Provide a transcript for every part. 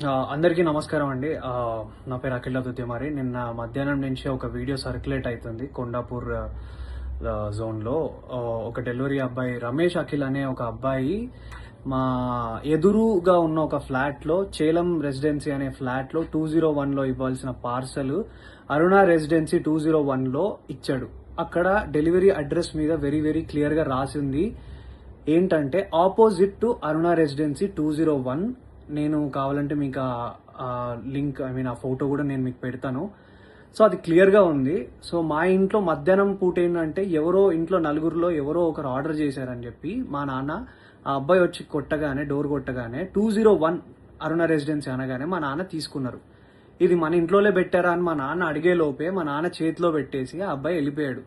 అందరికీ నమస్కారం అండి. నా పేరు అఖిల దుద్యమారి. నిన్న మధ్యాహ్నం నుంచి ఒక వీడియో సర్క్యులేట్ అవుతుంది కొండాపూర్ జోన్లో. ఒక డెలివరీ అబ్బాయి రమేష్ అఖిల్ అనే ఒక అబ్బాయి మా ఎదురుగా ఉన్న ఒక ఫ్లాట్లో, చేలం రెసిడెన్సీ అనే ఫ్లాట్లో 201లో ఇవ్వాల్సిన పార్సల్ అరుణ రెసిడెన్సీ 201లో ఇచ్చాడు. అక్కడ డెలివరీ అడ్రస్ మీద వెరీ వెరీ క్లియర్గా రాసింది ఏంటంటే ఆపోజిట్ టు అరుణ రెసిడెన్సీ 201. నేను కావాలంటే మీకు ఆ లింక్ ఆ ఫోటో కూడా నేను మీకు పెడతాను. సో అది క్లియర్గా ఉంది. సో మా ఇంట్లో మధ్యాహ్నం పూట ఏంటంటే ఎవరో ఇంట్లో నలుగురిలో ఎవరో ఒకరు ఆర్డర్ చేశారని చెప్పి మా నాన్న ఆ అబ్బాయి వచ్చి డోర్ కొట్టగానే 201 అరుణ రెసిడెన్సీ అనగానే మా నాన్న తీసుకున్నారు. ఇది మన ఇంట్లోనే పెట్టారా అని మా నాన్న అడిగే లోపే మా నాన్న చేతిలో పెట్టేసి ఆ అబ్బాయి వెళ్ళిపోయాడు.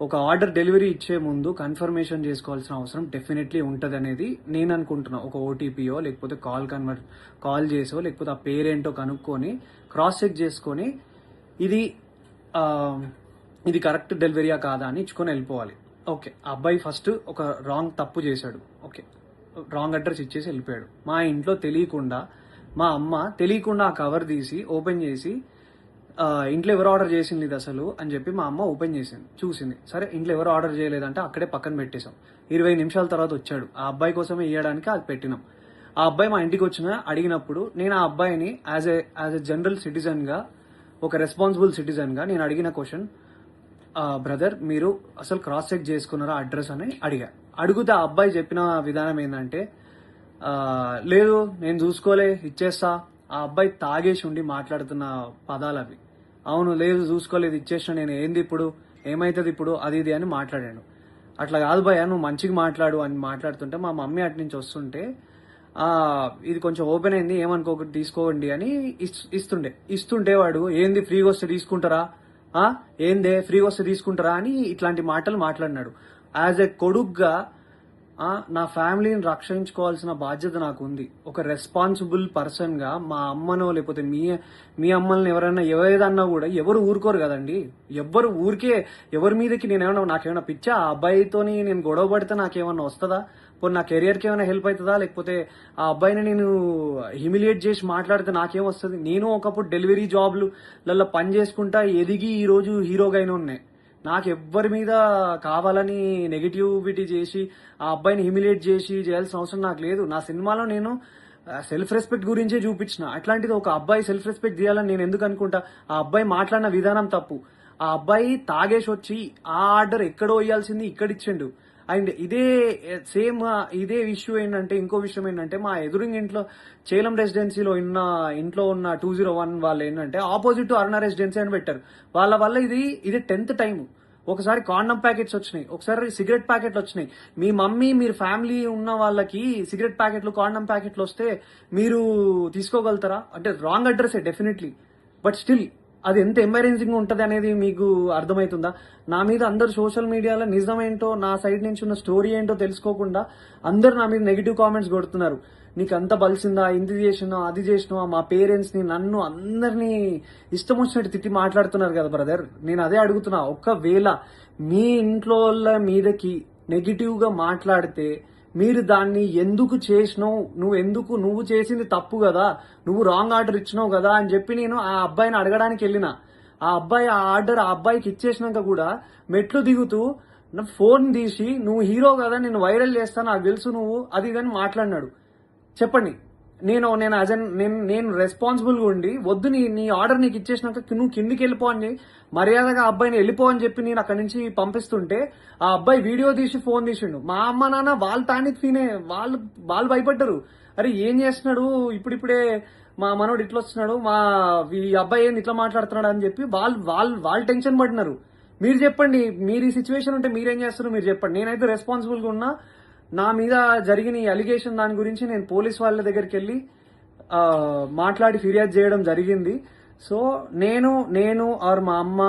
ఒక ఆర్డర్ డెలివరీ ఇచ్చే ముందు కన్ఫర్మేషన్ చేసుకోవాల్సిన అవసరం డెఫినెట్లీ ఉంటుంది అనేది నేను అనుకుంటున్నా. ఒక ఓటీపీయో లేకపోతే కాల్ చేసో లేకపోతే ఆ పేరేంటో కనుక్కొని క్రాస్ చెక్ చేసుకొని ఇది కరెక్ట్ డెలివరీయా కాదా అని ఇచ్చుకొని వెళ్ళిపోవాలి. ఓకే, ఆ అబ్బాయి ఫస్ట్ ఒక తప్పు చేశాడు. ఓకే, రాంగ్ అడ్రస్ ఇచ్చేసి వెళ్ళిపోయాడు. మా ఇంట్లో తెలియకుండా మా అమ్మ ఆ కవర్ తీసి ఓపెన్ చేసి ఇంట్లో ఎవరు ఆర్డర్ చేసింది ఇది అసలు అని చెప్పి మా అమ్మ ఓపెన్ చేసింది, చూసింది. సరే ఇంట్లో ఎవరు ఆర్డర్ చేయలేదంటే అక్కడే పక్కన పెట్టేశాం. 20 నిమిషాల తర్వాత వచ్చాడు. ఆ అబ్బాయి కోసమే ఇవ్వడానికి అది పెట్టినాం. ఆ అబ్బాయి మా ఇంటికి అడిగినప్పుడు నేను ఆ అబ్బాయిని యాజ్ ఎ జనరల్ సిటిజన్గా, ఒక రెస్పాన్సిబుల్ సిటిజన్గా నేను అడిగిన క్వశ్చన్, బ్రదర్ మీరు అసలు క్రాస్ చెక్ చేసుకున్నారా అడ్రస్ అని అడిగితే ఆ అబ్బాయి చెప్పిన విధానం ఏంటంటే, లేదు నేను చూసుకోలే ఇచ్చేస్తా. ఆ అబ్బాయి తాగేసి ఉండి మాట్లాడుతున్న పదాలు అవి. అవును, లేదు చూసుకోలేదు ఇచ్చేసిన, నేను ఏంది ఇప్పుడు, ఏమైతుంది ఇప్పుడు, అది ఇది అని మాట్లాడాను. అట్లా కాదు భయ్యా, నువ్వు మంచిగా మాట్లాడు అని మాట్లాడుతుంటే మా మమ్మీ అటు నుంచి వస్తుంటే ఇది కొంచెం ఓపెన్ అయింది ఏమనుకోకటి తీసుకోండి అని ఇస్తుంటే వాడు ఏంది ఫ్రీగా వస్తే తీసుకుంటారా, ఏందే ఫ్రీగా వస్తే తీసుకుంటారా అని ఇట్లాంటి మాటలు మాట్లాడినాడు. యాజ్ ఎ కొడుగ్గా నా ఫ్యామిలీని రక్షించుకోవాల్సిన బాధ్యత నాకు ఉంది. ఒక రెస్పాన్సిబుల్ పర్సన్ గా మా అమ్మనో లేకపోతే మీ అమ్మల్ని ఎవరైనా ఏదన్నా కూడా ఎవరు ఊరుకోరు కదండి. ఎవరి మీదకి నాకేమైనా పిచ్చా, ఆ అబ్బాయితోని నేను గొడవ పడితే నాకేమన్నా వస్తుందా, పోనీ నా కెరియర్కి ఏమైనా హెల్ప్ అవుతుందా, లేకపోతే ఆ అబ్బాయిని నేను హ్యూమిలియేట్ చేసి మాట్లాడితే నాకేం వస్తుంది. నేను ఒకప్పుడు డెలివరీ జాబ్లలో పని చేసుకుంటా ఎదిగి ఈ రోజు హీరోగా అయినా ఉన్నాయి. నాకు ఎవ్వరి మీద కావాలని నెగిటివిటీ చేసి ఆ అబ్బాయిని హ్యూమిలియేట్ చేసి చేయాల్సిన అవసరం నాకు లేదు. నా సినిమాలో నేను సెల్ఫ్ రెస్పెక్ట్ గురించే చూపించిన. అట్లాంటిది ఒక అబ్బాయి సెల్ఫ్ రెస్పెక్ట్ చేయాలని నేను ఎందుకు అనుకుంటా. ఆ అబ్బాయి మాట్లాడిన విధానం తప్పు. ఆ అబ్బాయి తాగేసి వచ్చి ఆ ఆర్డర్ ఎక్కడో ఇవ్వాల్సింది ఇక్కడ ఇచ్చిండు. అండ్ ఇదే ఇష్యూ ఏంటంటే, ఇంకో విషయం ఏంటంటే, మా ఎదురింగ్ ఇంట్లో చేలం రెసిడెన్సీలో ఇంట్లో ఉన్న 201 వాళ్ళు ఏంటంటే ఆపోజిట్ అరుణ రెసిడెన్సీ అని పెట్టారు. వాళ్ళ వల్ల ఇది 10th టైం. ఒకసారి కాండమ్ ప్యాకెట్స్ వచ్చినాయి, ఒకసారి సిగరెట్ ప్యాకెట్లు వచ్చినాయి. మీ మమ్మీ మీరు ఫ్యామిలీ ఉన్న వాళ్ళకి సిగరెట్ ప్యాకెట్లు కాండమ్ ప్యాకెట్లు వస్తే మీరు తీసుకోగలుగుతారా? అంటే wrong address definitely, but still అది ఎంత ఎంబారెన్సింగ్ ఉంటుంది అనేది మీకు అర్థమవుతుందా? నా మీద అందరు సోషల్ మీడియాలో నిజమేంటో, నా సైడ్ నుంచి ఉన్న స్టోరీ ఏంటో తెలుసుకోకుండా అందరు నా మీద నెగిటివ్ కామెంట్స్ కొడుతున్నారు. నీకు అంత బలిసిందా, ఇంది చేసినా అది చేసినా, మా పేరెంట్స్ ని నన్ను అందరినీ ఇష్టం వచ్చినట్టు తిట్టి మాట్లాడుతున్నారు కదా బ్రదర్. నేను అదే అడుగుతున్నా, ఒకవేళ మీ ఇంట్లో మీదకి నెగిటివ్ గా మాట్లాడితే మీరు దాన్ని ఎందుకు చేసినావు, నువ్వు చేసింది తప్పు కదా, నువ్వు రాంగ్ ఆర్డర్ ఇచ్చినావు కదా అని చెప్పి నేను ఆ అబ్బాయిని అడగడానికి వెళ్ళిన. ఆ అబ్బాయి ఆ ఆర్డర్ ఆ అబ్బాయికి ఇచ్చేసినాక కూడా మెట్లు దిగుతూ నా ఫోన్ తీసి నువ్వు హీరో కదా నేను వైరల్ చేస్తా, నాకు తెలుసు నువ్వు అది ఇదని మాట్లాడినాడు. చెప్పండి, నేను రెస్పాన్సిబుల్గా ఉండి వద్దు నీ ఆర్డర్ నీకు ఇచ్చేసినాక నువ్వు కిందికి వెళ్ళిపో అని మర్యాదగా ఆ అబ్బాయిని వెళ్ళిపో అని చెప్పి నేను అక్కడి నుంచి పంపిస్తుంటే ఆ అబ్బాయి వీడియో తీసి ఫోన్ తీసిండు. మా అమ్మ నాన్న వాళ్ళు తానికి వాళ్ళు భయపడ్డారు. అరే ఏం చేస్తున్నాడు ఇప్పుడిప్పుడే మా మనోడు ఇట్లా వస్తున్నాడు, ఈ అబ్బాయి ఏంది ఇట్లా మాట్లాడుతున్నాడు అని చెప్పి వాళ్ళు టెన్షన్ పడినారు. మీరు చెప్పండి, మీరు ఈ సిచ్యువేషన్ ఉంటే మీరేం చేస్తారు మీరు చెప్పండి. నేనైతే రెస్పాన్సిబుల్గా ఉన్నా. నా మీద జరిగిన ఈ అలిగేషన్ దాని గురించి నేను పోలీస్ వాళ్ళ దగ్గరికి వెళ్ళి మాట్లాడి ఫిర్యాదు చేయడం జరిగింది. సో నేను ఆర్ మా అమ్మ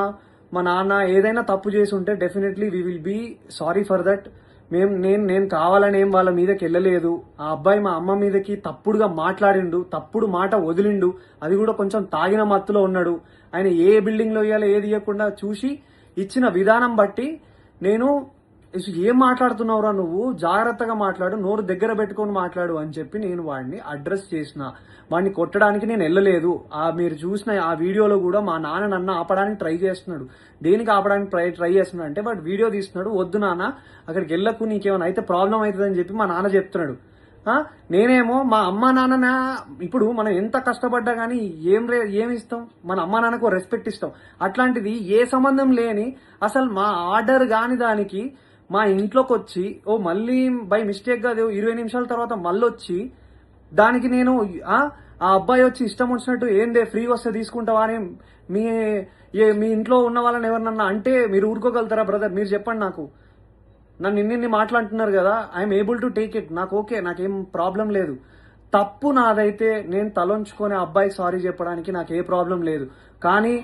మా నాన్న ఏదైనా తప్పు చేసి ఉంటే definitely we will be sorry for that. నేను కావాలని ఏం వాళ్ళ మీదకి వెళ్ళలేదు. ఆ అబ్బాయి మా అమ్మ మీదకి తప్పుడుగా మాట్లాడిండు, తప్పుడు మాట వదిలిండు, అది కూడా కొంచెం తాగిన మత్తులో ఉన్నాడు. ఆయన ఏ బిల్డింగ్ లో ఇవ్వాలో ఏది ఇవ్వకుండా చూసి ఇచ్చిన విధానం బట్టి నేను ఏం మాట్లాడుతున్నావురా నువ్వు, జాగ్రత్తగా మాట్లాడు, నోరు దగ్గర పెట్టుకొని మాట్లాడు అని చెప్పి నేను వాడిని అడ్రస్ చేసిన. వాడిని కొట్టడానికి నేను వెళ్ళలేదు. మీరు చూసిన ఆ వీడియోలో కూడా మా నాన్న నన్ను ఆపడానికి ట్రై చేస్తున్నాడు. దేనికి ఆపడానికి ట్రై చేస్తున్నాడు అంటే వాడు వీడియో తీస్తున్నాడు, వద్దు నాన్న అక్కడికి వెళ్ళకు, నీకేమైనా అయితే ప్రాబ్లం అవుతుందని చెప్పి మా నాన్న చెప్తున్నాడు. నేనేమో మా అమ్మ నాన్న, ఇప్పుడు మనం ఎంత కష్టపడ్డా కానీ ఏమి ఇస్తాం, మన అమ్మ నాన్నకు రెస్పెక్ట్ ఇస్తాం. అట్లాంటిది ఏ సంబంధం లేని అసలు మా ఆర్డర్ కాని దానికి మా ఇంట్లోకి వచ్చి మళ్ళీ బై మిస్టేక్ గా 20 నిమిషాల తర్వాత మళ్ళీ వచ్చి దానికి నేను ఆ అబ్బాయి వచ్చి ఇష్టం వచ్చినట్టు ఏందే ఫ్రీ వస్తే తీసుకుంటావా అని మీ ఇంట్లో ఉన్న వాళ్ళని ఎవరినన్నా అంటే మీరు ఊరుకోగలుగుతారా బ్రదర్? మీరు చెప్పండి. నాకు నన్ను ఇన్ని మాట్లాడుతున్నారు కదా, I'm able to take it. నాకు ఓకే, నాకేం ప్రాబ్లం లేదు. తప్పు నాదైతే నేను తలొంచుకొని అబ్బాయికి సారీ చెప్పడానికి నాకు ఏ ప్రాబ్లం లేదు. కానీ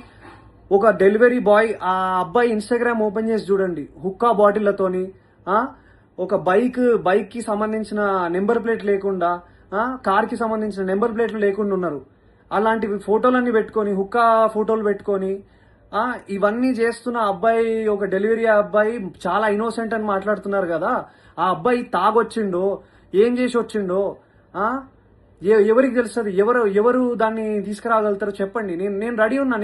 ఒక డెలివరీ బాయ్ ఆ అబ్బాయి ఇన్స్టాగ్రామ్ ఓపెన్ చేసి చూడండి, హుక్కా బాటిళ్లతోని ఒక బైక్ కి సంబంధించిన నెంబర్ ప్లేట్ లేకుండా, కార్ కి సంబంధించిన నెంబర్ ప్లేట్లు లేకుండా ఉన్నారు. అలాంటివి ఫోటోలన్నీ పెట్టుకొని, హుక్కా ఫోటోలు పెట్టుకొని ఇవన్నీ చేస్తున్న అబ్బాయి, ఒక డెలివరీ అబ్బాయి చాలా ఇన్నోసెంట్ అని మాట్లాడుతున్నారు కదా. ఆ అబ్బాయి తాగొచ్చిండో ఏం చేసి వచ్చిండో ఎవరికి తెలుస్తుంది? ఎవరు దాన్ని తీసుకురాగలుగుతారో చెప్పండి. నేను రెడీ ఉన్నా.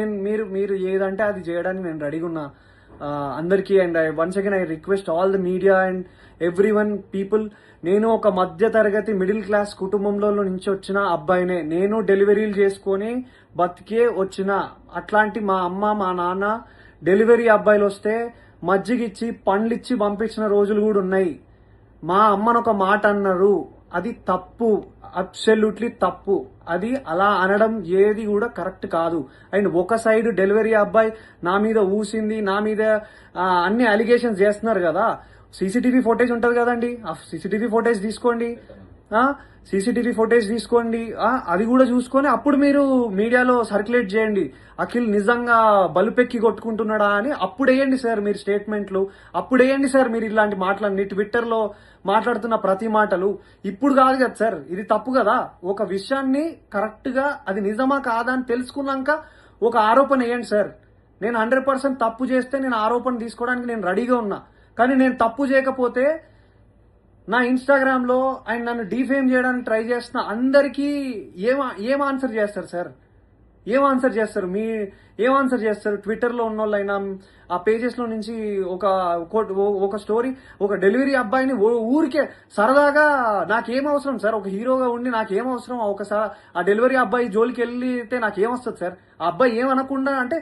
మీరు ఏదంటే అది చేయడానికి నేను రెడీగా ఉన్నా అందరికీ. And once again I request all the media and every one people, నేను ఒక మధ్య తరగతి మిడిల్ క్లాస్ కుటుంబంలో నుంచి వచ్చిన అబ్బాయినే. నేను డెలివరీలు చేసుకొని బతికే వచ్చిన. అట్లాంటి మా అమ్మ మా నాన్న డెలివరీ అబ్బాయిలు వస్తే మజ్జిగిచ్చి పండ్లిచ్చి పంపించిన రోజులు కూడా ఉన్నాయి. మా అమ్మను ఒక మాట అన్నారు, అది తప్పు, అబ్సల్యూట్లీ తప్పు. అది అలా అనడం ఏది కూడా కరెక్ట్ కాదు. అండ్ ఒక సైడ్ డెలివరీ అబ్బాయి నా మీద ఊసింది, నా మీద అన్ని అలిగేషన్స్ చేస్తున్నారు కదా. సీసీటీవీ ఫుటేజ్ ఉంటది కదండి, ఆ సీసీటీవీ ఫుటేజ్ తీసుకోండి. అది కూడా చూసుకొని అప్పుడు మీరు మీడియాలో సర్క్యులేట్ చేయండి. అఖిల్ నిజంగా బలుపెక్కి కొట్టుకుంటున్నాడా అని అప్పుడు వేయండి సార్ మీరు స్టేట్మెంట్లు. అప్పుడు వేయండి సార్ మీరు ఇలాంటి మాటలన్నీ ట్విట్టర్ లో మాట్లాడుతున్న ప్రతి మాటలు. ఇప్పుడు కాదు కదా సార్, ఇది తప్పు కదా. ఒక విషయాన్ని కరెక్ట్ గా అది నిజమా కాదా అని తెలుసుకున్నాక ఒక ఆరోపణ వేయండి సార్. నేను 100% తప్పు చేస్తే నేను ఆరోపణ తీసుకోవడానికి నేను రెడీగా ఉన్నా. కానీ నేను తప్పు చేయకపోతే నా ఇన్స్టాగ్రామ్ లో ఆయన నన్ను డిఫేమ్ చేయడానికి ట్రై చేస్తున్న అందరికీ ఏం ఆన్సర్ చేస్తారు సార్? ఏం ఆన్సర్ చేస్తారు? ట్విట్టర్ లో ఉన్న వాళ్ళైనా ఆ పేజెస్ లో నుంచి ఒక స్టోరీ, ఒక డెలివరీ అబ్బాయిని ఊరికే సరదాగా, నాకేం అవసరం సార్? ఒక హీరోగా ఉండి నాకేం అవసరం? ఒకసారి ఆ డెలివరీ అబ్బాయి జోలికి వెళ్తే నాకేమొస్తుంది సార్? ఆ అబ్బాయి ఏమనకుండా అంటే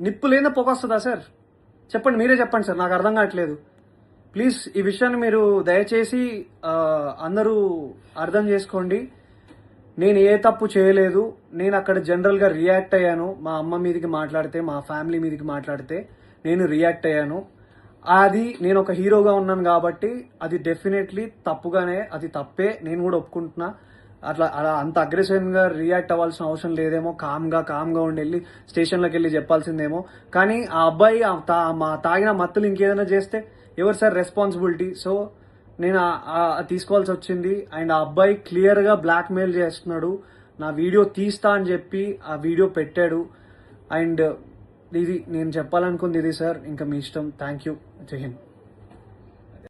నిప్పు లేదా పొగ వస్తుందా సార్? చెప్పండి, మీరే చెప్పండి సార్, నాకు అర్థం కావట్లేదు. ప్లీజ్ ఈ విషయాన్ని మీరు దయచేసి అందరూ అర్థం చేసుకోండి. నేను ఏ తప్పు చేయలేదు. నేను అక్కడ జనరల్ గా రియాక్ట్ అయ్యాను. మా అమ్మ మీదకి మాట్లాడితే, మా ఫ్యామిలీ మీదకి మాట్లాడితే నేను రియాక్ట్ అయ్యాను. అది నేను ఒక హీరోగా ఉన్నాను కాబట్టి అది డెఫినెట్లీ తప్పుగానే, అది తప్పే, నేను కూడా ఒప్పుకుంటున్నా. అలా అంత అగ్రెసివ్ గా రియాక్ట్ అవ్వాల్సిన అవసరం లేదేమో. కామ్గా ఉండి వెళ్ళి స్టేషన్లోకి వెళ్ళి చెప్పాల్సిందేమో. కానీ ఆ అబ్బాయి తాగిన మత్తులు ఇంకేదైనా చేస్తే ఎవరు సార్ రెస్పాన్సిబిలిటీ? సో నేను తీసుకోవాల్సి వచ్చింది. అండ్ ఆ అబ్బాయి క్లియర్ గా బ్లాక్ మెయిల్ చేస్తున్నాడు. నా వీడియో తీస్తా అని చెప్పి ఆ వీడియో పెట్టాడు. అండ్ ఇది నేను చెప్పాలనుకుంది ఇది సార్. ఇంకా మీ ఇష్టం. Thank you. జై హింద్.